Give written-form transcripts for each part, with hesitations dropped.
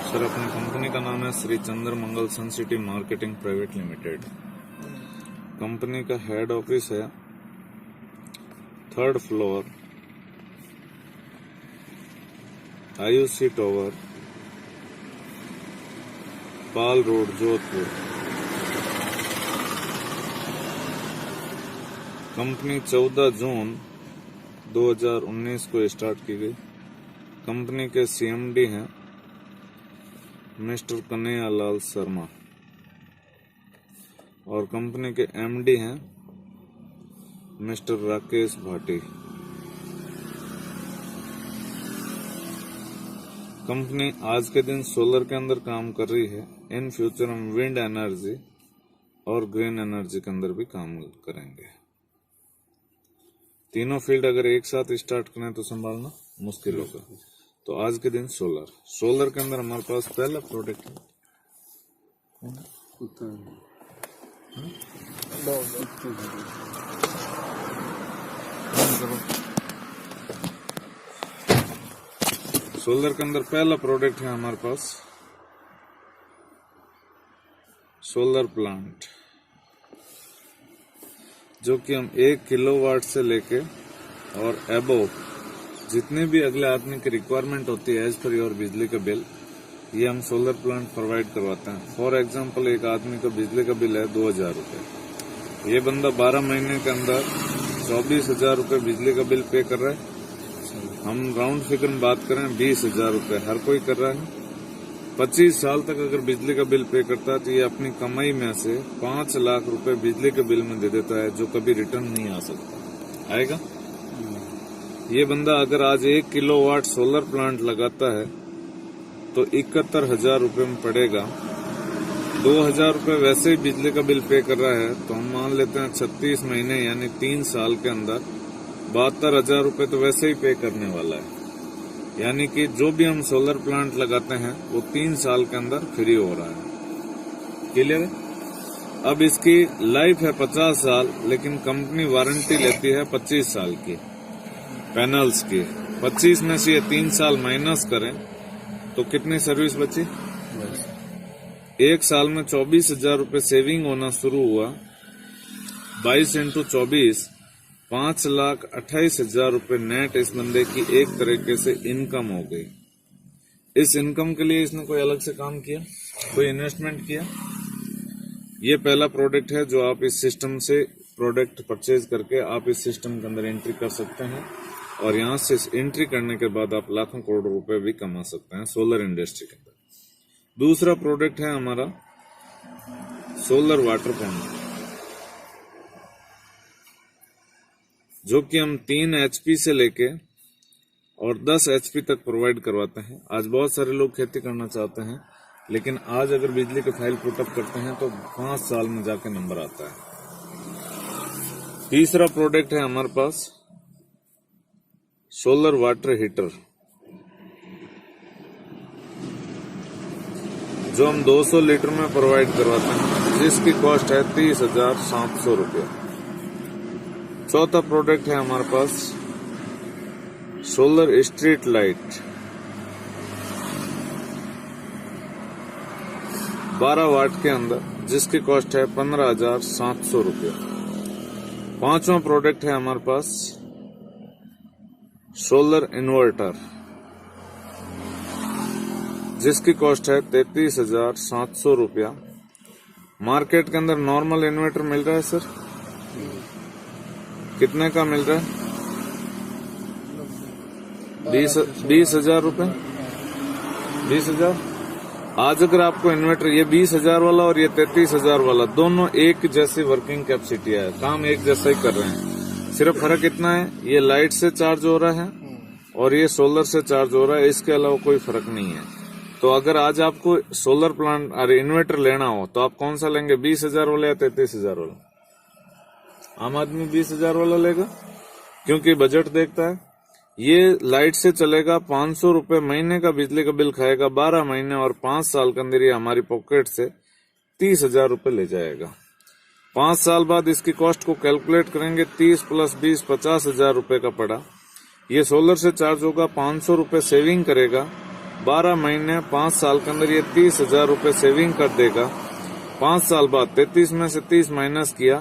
Sir, अपनी company का नाम है Shri Chandra Mangal Sun City Marketing Private Limited. Company का हेड ऑफिस है 3rd floor, Ayushi Tower, Pal road, Jodhpur. Company 14 जून 2019 को स्टार्ट की गई। कंपनी के सीएमडी हैं मिस्टर कन्हैया लाल शर्मा और कंपनी के एमडी हैं मिस्टर राकेश भाटी। कंपनी आज के दिन सोलर के अंदर काम कर रही है। इन फ्यूचर हम विंड एनर्जी और ग्रीन एनर्जी के अंदर भी काम करेंगे। तीनों फील्ड अगर एक साथ स्टार्ट करें तो संभालना मुश्किल होगा। तो आज के दिन सोलर के अंदर हमारे पास पहला प्रोडक्ट है सोलर के अंदर पहला प्रोडक्ट है हमारे पास सोलर प्लांट, जो कि हम 1 किलोवाट से लेके और एबोव जितने भी अगले आदमी की रिक्वायरमेंट होती है एज पर योर बिजली का बिल, ये हम सोलर प्लांट प्रोवाइड करवाते हैं। फॉर एग्जांपल, एक आदमी का बिजली का बिल है 2000 रुपए। ये बंदा 12 महीने के अंदर 24,000 रुपए बिजली का बिल पे कर रहा है। हम राउंड फिगर में बात करें 20,000 रुपए हर कोई कर रहा है। 25 साल तक अगर बिजली का बिल पे करता है तो ये अपनी कमाई में से 5 लाख रुपए बिजली के बिल में दे देता है, जो कभी रिटर्न नहीं आ सकता। आएगा? ये बंदा अगर आज 1 किलोवाट सोलर प्लांट लगाता है तो 71,000 रुपए में पड़ेगा। 2,000 रुपए वैसे ही बिजली का बिल पे कर रहा है, तो हम मान लेते हैं 36 महीने यानी 3 साल के अंदर 72,000 रुपए तो वैसे ही पे करने वाला है। यानी कि जो भी हम सोलर प्लांट लगाते हैं वो 3 साल के अंदर फ्री हो रहा है। क्लियर है? अब इसकी लाइफ है 50 साल, लेकिन कंपनी वारंटी लेती है 25 साल की पैनल्स की। 25 में से ये 3 साल माइनस करें तो कितनी सर्विस बची? 1 साल में 24,000 रुपए सेविंग होना शुरू हुआ। 22 × 24 5,28,000 रुपए नेट इस बंदे की एक तरीके से इनकम हो गई। इस इनकम के लिए इसने कोई अलग से काम किया, कोई इन्वेस्टमेंट किया? ये पहला प्रोडक्ट है जो आप इस सिस्टम से प्रोडक्ट परचेज करके आप इस सिस्टम के अंदर एंट्री कर सकते हैं और यहां से एंट्री करने के बाद आप लाखों करोड़ रुपए भी कमा सकते हैं सोलर इंडस्ट्री के अंदर। दूसरा प्रोडक्ट है हमारा सोलर वाटर पंप, जो कि हम 3 HP से लेके और 10 HP तक प्रोवाइड करवाते हैं। आज बहुत सारे लोग खेती करना चाहते हैं, लेकिन आज अगर बिजली के फाइल पुटअप करते हैं तो 5 साल में जाके नंबर आता है। तीसरा प्रोडक्ट है हमारे पास सोलर वाटर हीटर, जो हम 200 लीटर में प्रोवाइड करवाते हैं, जिसकी कॉस्ट है 30,700 रुपये। चौथा प्रोडक्ट है हमारे पास सोलर स्ट्रीट लाइट, 12 वाट के अंदर, जिसकी कॉस्ट है 15,700 रुपये। पांचवा प्रोडक्ट है हमारे पास सोलर इन्वर्टर, जिसकी कॉस्ट है 33,700 रुपया। मार्केट के अंदर नॉर्मल इन्वर्टर मिल रहा है सर, कितने का मिल रहा है? 20,000 रुपए। 20,000। आज अगर आपको इन्वर्टर ये 20,000 वाला और ये 33,000 वाला, दोनों एक जैसी वर्किंग कैपेसिटी है, काम एक जैसा ही कर रहे हैं। सिर्फ फर्क इतना है, ये लाइट से चार्ज हो रहा है और ये सोलर से चार्ज हो रहा है, इसके अलावा कोई फर्क नहीं है। तो अगर आज आपको सोलर प्लांट अरे इन्वर्टर लेना हो तो आप कौन सा लेंगे? 20,000 वाला या 33,000 वाला? आम आदमी 20,000 वाला लेगा, क्योंकि बजट देखता है। ये लाइट से चलेगा, 500 रुपए महीने का बिजली का बिल खाएगा 12 महीने, और 5 साल के अंदर ये हमारी पॉकेट से 30,000 रुपए ले जाएगा। 5 साल बाद इसकी कॉस्ट को कैलकुलेट करेंगे, 30 + 20 50,000 रुपए का पड़ा। ये सोलर से चार्ज होगा, 500 रुपए सेविंग करेगा 12 महीने 5 साल के अंदर ये 30,000 रुपए सेविंग कर देगा। 5 साल बाद 33 में से 30 माइनस किया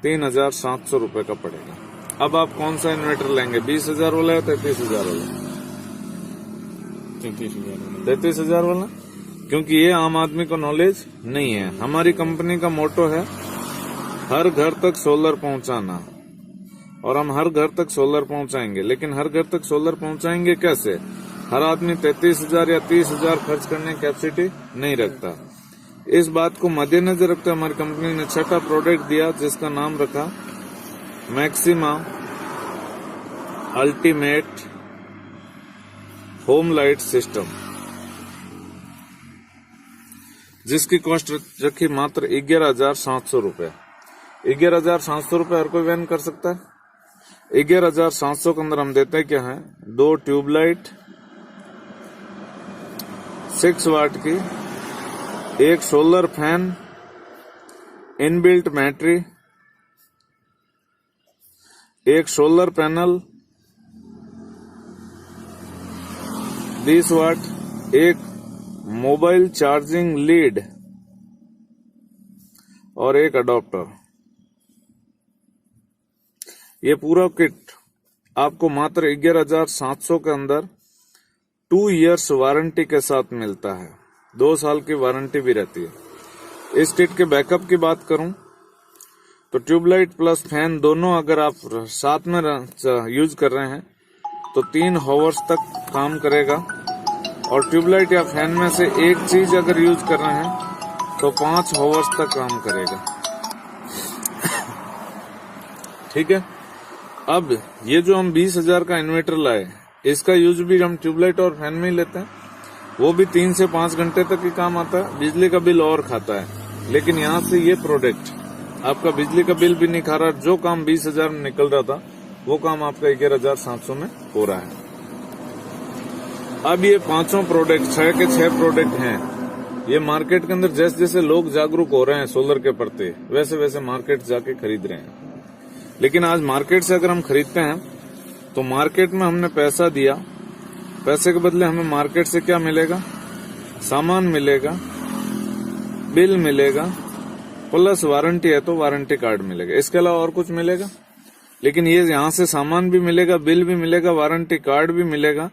3,700 रुपए का पड़ेगा। अब आप कौन सा इन्वर्टर लेंगे, 20,000 वाला या 33,000 वाला? 33,000 वाला, क्योंकि ये आम आदमी को नॉलेज नहीं है। हमारी कंपनी का मोटो है हर घर तक सोलर पहुंचाना, और हम हर घर तक सोलर पहुंचाएंगे। लेकिन हर घर तक सोलर पहुंचाएंगे कैसे? हर आदमी 33,000 या 30,000 खर्च करने की कैपेसिटी नहीं रखता। इस बात को मद्देनजर रखते हमारी कंपनी ने छठा प्रोडक्ट दिया, जिसका नाम रखा maxima ultimate home light system, जिसकी कॉस्ट रखी मात्र 11,700 रुपए। 11,700 रुपए हर कोई वहन कर सकता है। 11,700 के अंदर हम देते हैं क्या है, 2 ट्यूबलाइट 6 वाट की, एक सोलर फैन, इनबिल्ट बैटरी, एक सोलर पैनल 20 वाट, एक मोबाइल चार्जिंग लीड और एक अडॉप्टर। ये पूरा किट आपको मात्र 11,700 के अंदर 2 इयर्स वारंटी के साथ मिलता है। 2 साल की वारंटी भी रहती है। इस किट के बैकअप की बात करूं तो ट्यूबलाइट प्लस फैन दोनों अगर आप साथ में यूज कर रहे हैं तो 3 आवर्स तक काम करेगा, और ट्यूबलाइट या फैन में से एक चीज अगर यूज कर रहे हैं तो 5 आवर्स तक काम करेगा। ठीक है। अब ये जो हम 20,000 का इन्वर्टर लाए, इसका यूज भी हम ट्यूबलाइट और फैन में ही लेते हैं। वो भी 3 से 5 घंटे तक ही काम आता है, बिजली का बिल और खाता है। लेकिन यहाँ से ये प्रोडक्ट आपका बिजली का बिल भी नहीं खा रहा। जो काम 20,000 में निकल रहा था वो काम आपका 11,700 में हो रहा है। अब ये 5 प्रोडक्ट 6 के 6 प्रोडक्ट हैं। ये मार्केट के अंदर जैसे जैसे लोग जागरूक हो रहे हैं सोलर के प्रति, वैसे वैसे मार्केट जाके खरीद रहे हैं। लेकिन आज मार्केट से अगर हम खरीदते हैं तो मार्केट में हमने पैसा दिया, पैसे के बदले हमें मार्केट से क्या मिलेगा? सामान मिलेगा, बिल मिलेगा, प्लस वारंटी है तो वारंटी कार्ड मिलेगा। इसके अलावा और कुछ मिलेगा? लेकिन ये यहाँ से सामान भी मिलेगा, बिल भी मिलेगा, वारंटी कार्ड भी मिलेगा,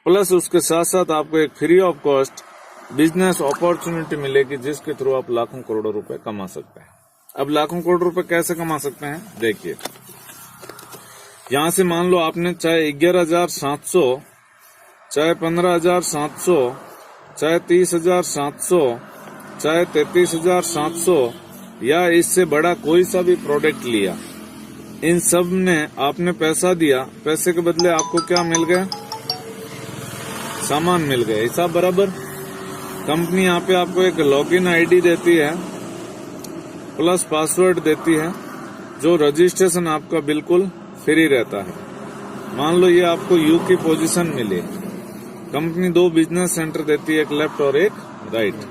प्लस उसके साथ साथ आपको एक free of cost business opportunity मिलेगी, जिसके थ्रू आप लाखों करोड़ों रुपए कमा सकते हैं। अब लाखों करोड़ रुपए कैसे कमा सकते हैं, देखिए। यहां से मान लो आपने चाहे 11,700, चाहे 15,700, चाहे 30,700, चाहे 33,700 या इससे बड़ा कोई सा भी प्रोडक्ट लिया, इन सब ने आपने पैसा दिया, पैसे के बदले आपको क्या मिल गया? सामान मिल गया। हिसाब बराबर। कंपनी यहाँ पे आपको एक लॉगिन आईडी देती है, प्लस पासवर्ड देती है, जो रजिस्ट्रेशन आपका बिल्कुल फ्री रहता है। मान लो ये आपको यू की पोजीशन मिली, कंपनी 2 बिजनेस सेंटर देती है, एक लेफ्ट और एक राइट।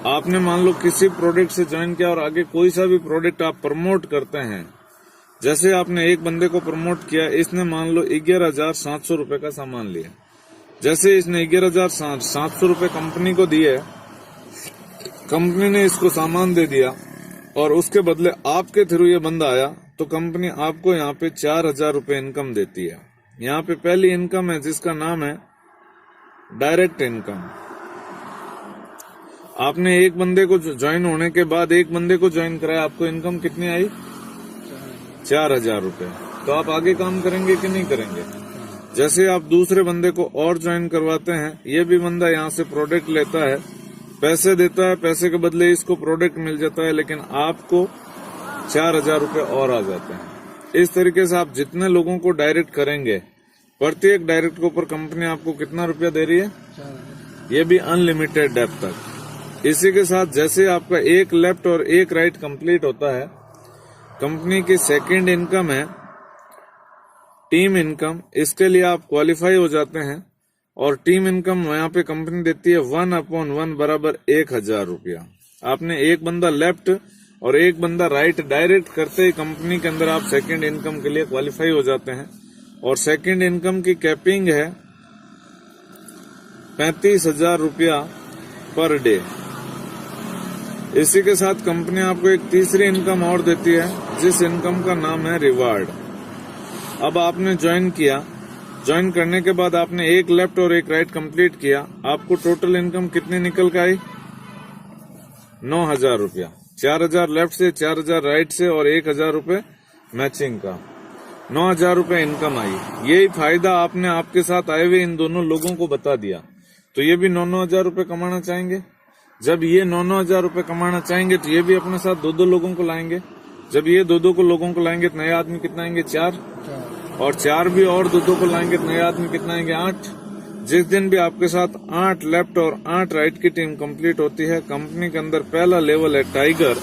आपने मान लो किसी प्रोडक्ट से ज्वाइन किया और आगे कोई सा भी प्रोडक्ट आप प्रमोट करते हैं, जैसे आपने एक बंदे को प्रमोट किया, इसने मान लो 11,700 रुपए का सामान लिया। जैसे इसने 11,700 रुपए कंपनी को दिए, कंपनी ने इसको सामान दे दिया और उसके बदले आपके थ्रू ये बंदा आया, तो कंपनी आपको यहाँ पे 4,000 रुपए इनकम देती है। यहाँ पे पहली इनकम है जिसका नाम है डायरेक्ट इनकम। आपने एक बंदे को ज्वाइन होने के बाद एक बंदे को ज्वाइन कराया, आपको इनकम कितनी आई? 4,000 रुपए। तो आप आगे काम करेंगे कि नहीं करेंगे? जैसे आप दूसरे बंदे को और ज्वाइन करवाते हैं, ये भी बंदा यहाँ से प्रोडक्ट लेता है, पैसे देता है, पैसे के बदले इसको प्रोडक्ट मिल जाता है, लेकिन आपको 4,000 रुपए और आ जाते हैं। इस तरीके से आप जितने लोगों को डायरेक्ट करेंगे, प्रत्येक डायरेक्ट के ऊपर कंपनी आपको कितना रुपया दे रही है? ये भी अनलिमिटेड डेप्थ तक। इसी के साथ जैसे आपका एक लेफ्ट और एक राइट कंप्लीट होता है, कंपनी की सेकंड इनकम है टीम इनकम। इसके लिए आप क्वालिफाई हो जाते हैं और टीम इनकम यहाँ पे कंपनी देती है 1/1 बराबर 1,000 रुपया। आपने एक बंदा लेफ्ट और एक बंदा राइट डायरेक्ट करते ही कंपनी के अंदर आप सेकंड इनकम के लिए क्वालिफाई हो जाते हैं। और सेकंड इनकम की कैपिंग है 35,000 रुपया पर डे। इसी के साथ कंपनी आपको एक तीसरी इनकम और देती है, जिस इनकम का नाम है रिवार्ड। अब आपने ज्वाइन किया, ज्वाइन करने के बाद आपने एक लेफ्ट और एक राइट कंप्लीट किया, आपको टोटल इनकम कितनी निकल के आई? 9,000 रुपया। 4,000 लेफ्ट से, 4,000 राइट से और 1,000 रुपये मैचिंग का, 9,000 रुपये इनकम आई। यही फायदा आपने आपके साथ आए हुए इन दोनों लोगों को बता दिया, तो ये भी 9,000 रुपये कमाना चाहेंगे। जब ये 9,000 रुपये कमाना चाहेंगे तो ये भी अपने साथ 2-2 लोगों को लाएंगे। जब ये 2-2 को लोगों को लाएंगे तो नए आदमी कितना आएंगे? 4, और 4 भी और 2-2 को लाएंगे तो नए आदमी कितना आएंगे? 8। जिस दिन भी आपके साथ 8 लेफ्ट और 8 राइट की टीम कंप्लीट होती है, कंपनी के अंदर पहला लेवल है टाइगर,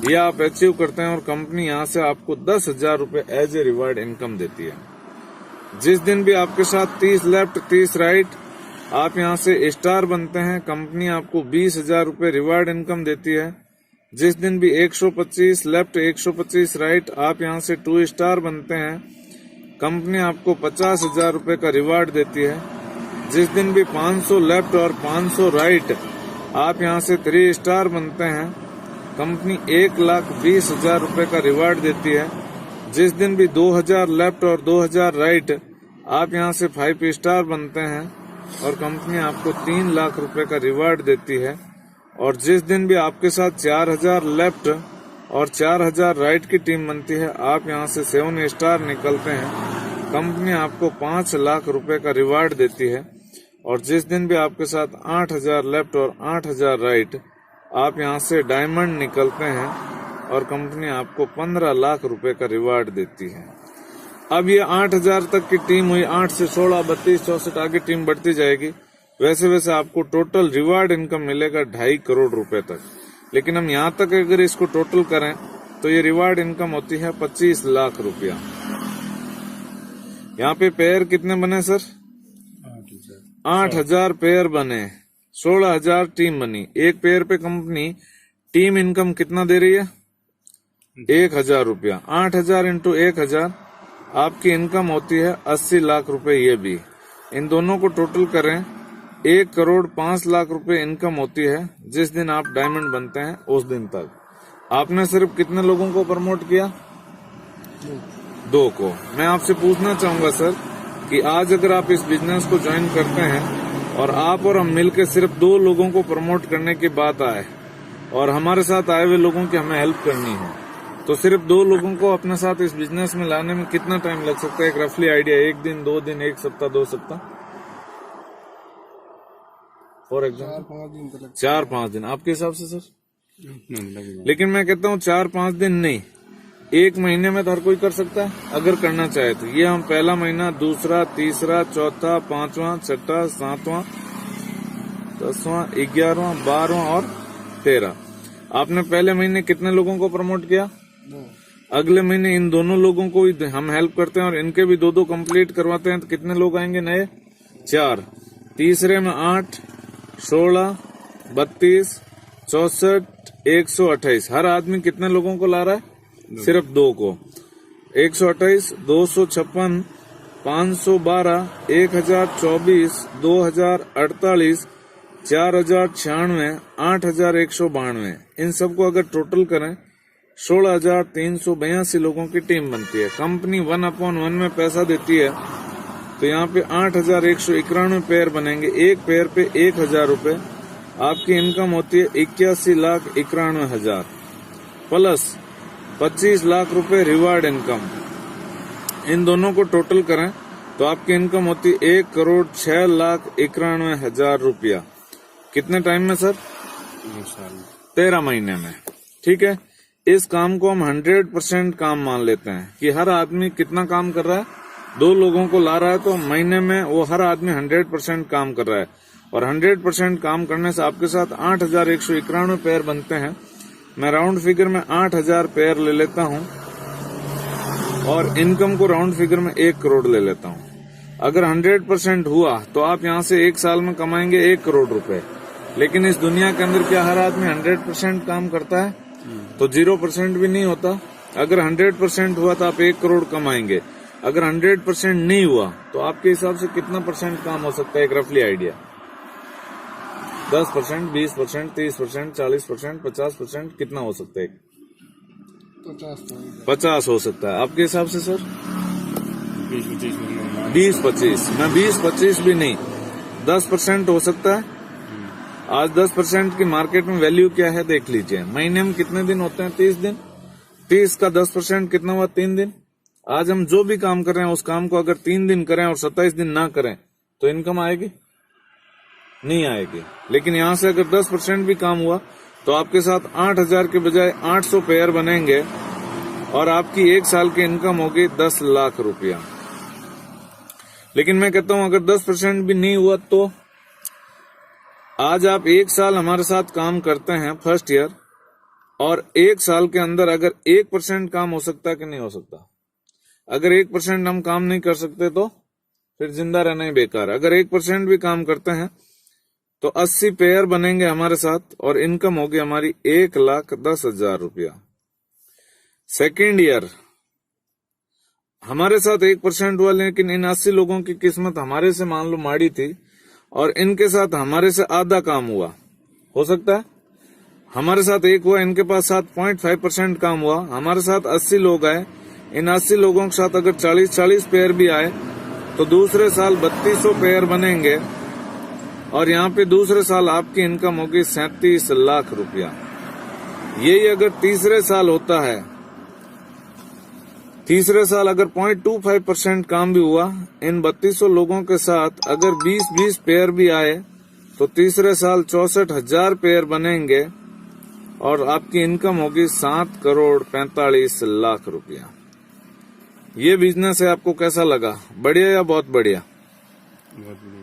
ये आप अचीव करते हैं और कंपनी यहाँ से आपको 10,000 रुपये एज ए रिवार्ड इनकम देती है। जिस दिन भी आपके साथ 30 लेफ्ट 30 राइट आप यहाँ से स्टार बनते हैं, कंपनी आपको 20,000 रुपये रिवार्ड इनकम देती है। जिस दिन भी 125 लेफ्ट 125 राइट आप यहाँ से 2 स्टार बनते हैं, कंपनी आपको 50,000 रुपये का रिवार्ड देती है। जिस दिन भी 500 लेफ्ट और 500 राइट आप यहाँ से 3 स्टार बनते हैं, कंपनी 1,20,000 रुपये का रिवार्ड देती है। जिस दिन भी 2,000 लेफ्ट और 2,000 राइट आप यहाँ से 5 स्टार बनते हैं और कंपनी आपको 3 लाख रुपए का रिवार्ड देती है। और जिस दिन भी आपके साथ 4,000 लेफ्ट और 4,000 राइट की टीम बनती है, आप यहाँ से 7 स्टार निकलते हैं, कंपनी आपको 5 लाख रुपए का रिवार्ड देती है। और जिस दिन भी आपके साथ 8,000 लेफ्ट और 8,000 राइट आप यहाँ से डायमंड निकलते हैं और कंपनी आपको 15 लाख रुपए का रिवार्ड देती है। अब ये 8,000 तक की टीम हुई, 8 से 16, 32, 64 आगे टीम बढ़ती जाएगी। वैसे वैसे आपको टोटल रिवार्ड इनकम मिलेगा 2.5 करोड़ रुपए तक। लेकिन हम यहाँ तक अगर इसको टोटल करें तो ये रिवार्ड इनकम होती है 25 लाख रुपया। यहाँ पे पेयर कितने बने सर? 8,000 पेयर बने, 16,000 टीम बनी। एक पेयर पे कंपनी टीम इनकम कितना दे रही है? 1,000 रुपया। 8,000 इंटू 1,000 आपकी इनकम होती है 80 लाख रुपए। ये भी इन दोनों को टोटल करें 1 करोड़ 5 लाख रुपए इनकम होती है। जिस दिन आप डायमंड बनते हैं उस दिन तक आपने सिर्फ कितने लोगों को प्रमोट किया? 2 को। मैं आपसे पूछना चाहूंगा सर कि आज अगर आप इस बिजनेस को ज्वाइन करते हैं और आप और हम मिलकर सिर्फ 2 लोगों को प्रमोट करने की बात आए और हमारे साथ आए हुए लोगों की हमें हेल्प करनी है, तो सिर्फ 2 लोगों को अपने साथ इस बिजनेस में लाने में कितना टाइम लग सकता है? एक रफली आइडिया, 1 दिन, 2 दिन, 1 सप्ताह, 2 सप्ताह, फॉर एग्जाम्पल 4-5 दिन आपके हिसाब से सर? लेकिन मैं कहता हूँ 4-5 दिन नहीं, 1 महीने में तो हर कोई कर सकता है अगर करना चाहे तो। ये हम पहला महीना, दूसरा, तीसरा, चौथा, 5वां, 6वां, 7वां, 10वां, 11वां, 12वां और 13। आपने पहले महीने कितने लोगों को प्रमोट किया? 2। अगले महीने इन दोनों लोगों को भी हम हेल्प करते हैं और इनके भी 2-2 कंप्लीट करवाते हैं, तो कितने लोग आएंगे नए? 4। तीसरे में 8, 16, 32, 64, 128। हर आदमी कितने लोगों को ला रहा है? सिर्फ 2 को। 128, 256, 512, 1024, 2048, 4096, 8192। इन सबको अगर टोटल करें 16,382 लोगों की टीम बनती है। कंपनी 1/1 में पैसा देती है, तो यहाँ पे 8,191 पेयर बनेंगे। एक पेयर पे 1,000 रुपए। आपकी इनकम होती है 81,91,000 प्लस 25 लाख रुपए रिवार्ड इनकम। इन दोनों को टोटल करें तो आपकी इनकम होती है 1,06,91,000 रुपया। कितने टाइम में सर? 13 महीने में। ठीक है, इस काम को हम 100% काम मान लेते हैं कि हर आदमी कितना काम कर रहा है? 2 लोगों को ला रहा है, तो महीने में वो हर आदमी 100% काम कर रहा है। और 100% काम करने से आपके साथ 8,191 पेयर बनते हैं। मैं राउंड फिगर में 8,000 पेयर ले लेता हूं और इनकम को राउंड फिगर में 1 करोड़ ले लेता हूं। अगर 100% हुआ तो आप यहां से 1 साल में कमाएंगे 1 करोड़ रुपए। लेकिन इस दुनिया के अंदर क्या हर आदमी 100% काम करता है? तो 0% भी नहीं होता। अगर 100% हुआ तो आप 1 करोड़ कमाएंगे। अगर 100% नहीं हुआ तो आपके हिसाब से कितना % काम हो सकता है? एक रफली आइडिया। 10%, 20%, 30%, 40%, 50%, कितना हो सकता है? 50 हो सकता है आपके हिसाब से सर? 20-25, मैं 20-25 भी नहीं, 10% हो सकता है। आज 10% की मार्केट में वैल्यू क्या है देख लीजिए। महीने में कितने दिन होते हैं? 30 दिन। 30 का 10% कितना हुआ? 3 दिन। आज हम जो भी काम कर रहे हैं उस काम को अगर 3 दिन करें और 27 दिन ना करें तो इनकम आएगी? नहीं आएगी। लेकिन यहां से अगर 10% भी काम हुआ तो आपके साथ 8,000 के बजाय 800 पेयर बनेंगे और आपकी 1 साल की इनकम होगी 10 लाख रुपया। लेकिन मैं कहता हूं अगर 10% भी नहीं हुआ तो आज आप 1 साल हमारे साथ काम करते हैं फर्स्ट ईयर, और 1 साल के अंदर अगर 1% काम हो सकता है कि नहीं हो सकता? अगर 1% हम काम नहीं कर सकते तो फिर जिंदा रहना ही बेकार। अगर 1% भी काम करते हैं तो 80 पेयर बनेंगे हमारे साथ और इनकम होगी हमारी 1,10,000 रुपया। सेकेंड ईयर हमारे साथ 1% हुआ, लेकिन इन 80 लोगों की किस्मत हमारे से मान लो माड़ी थी और इनके साथ हमारे से आधा काम हुआ, हो सकता है? हमारे साथ 1 हुआ, इनके पास 7.5% काम हुआ, हमारे साथ 80 लोग आए, इन 80 लोगों के साथ अगर 40 पेयर भी आए तो दूसरे साल 3200 पेयर बनेंगे और यहाँ पे दूसरे साल आपकी इनकम होगी 37 लाख रुपया। यही अगर तीसरे साल होता है, तीसरे साल अगर 0.25% काम भी हुआ, इन 3200 लोगों के साथ अगर 20-20 पेयर भी आए तो तीसरे साल 64,000 पेयर बनेंगे और आपकी इनकम होगी 7,45,00,000 रुपया। ये बिजनेस है, आपको कैसा लगा? बढ़िया या बहुत बढ़िया? बहुत बढ़िया।